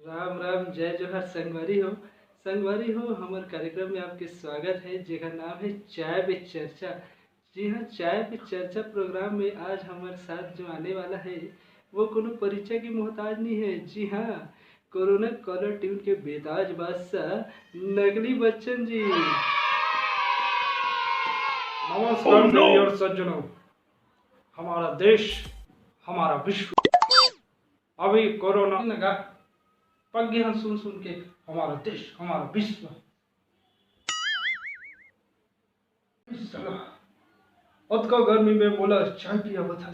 राम राम जय जोहर संगवारी हो हमारे कार्यक्रम में आपके स्वागत है जेका नाम है चाय पे चर्चा। जी हाँ, चाय पे चर्चा प्रोग्राम में आज हमारे साथ जो आने वाला है वो कोनो परिचय की मोहताज नहीं है। जी हाँ, कोरोना कॉलर ट्यून के बेताज बादशाह नकली बच्चन जी। नमस्कार देवी और सज्जनों, हमारा देश, हमारा विश्व अभी कोरोना लगा पग गया सुन सुन के। हमारा देश, हमारा विश्व अतका गर्मी में बोला चाय पिया बता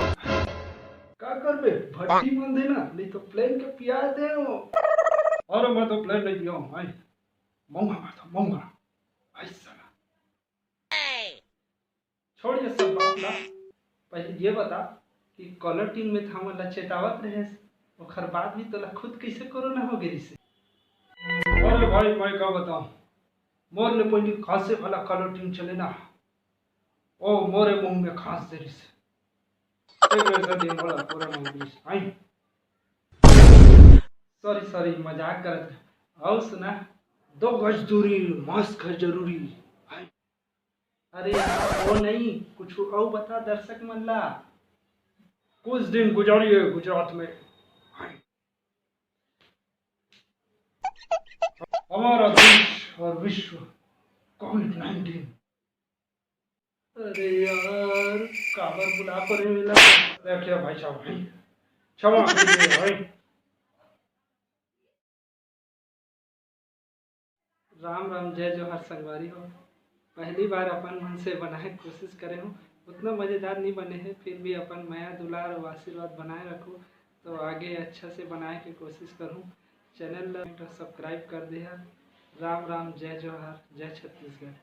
का करबे भट्टी मन देना नहीं तो प्लेन के पिया दे। अरे मैं तो प्लेन नहीं पिया हूँ भाई, महंगा मारता महंगा भाई साला। छोड़िए सब बात ला, पहले ये बता कि कॉलर ट्यून में था हमला चेतावत रहे ओखर बाद भी तोला खुद कैसे कोरोना हो गई से। अरे भाई मैं क्या बताऊं, मोर ने पहले खांसे वाला कॉलर ट्यून चले ना, ओ मोरे मुंह में खांस दे रही से एक वैसा दिन बड़ा कोरोना हो गई। सॉरी मजाक करत रहे। और सुना, 2 गज दूरी, मास्क है जरूरी। अरे यार वो नहीं, कुछ और बता दर्शक मन ला। कुछ दिन गुजारिए गुजरात में, हमारा देश और विश्व कोविड-19। अरे यार काबर बुला पड़े मिला। देखिए भाई साहब, भाई क्षमा कीजिए भाई। राम राम जय जोहर संगवारी हो। पहली बार अपन मन से बनाए कोशिश करे हूँ, उतना मज़ेदार नहीं बने हैं, फिर भी अपन माया दुलार और आशीर्वाद बनाए रखूँ तो आगे अच्छा से बनाए की कोशिश करूँ। चैनल सब्सक्राइब कर दिया। राम राम जय जोहर जय छत्तीसगढ़।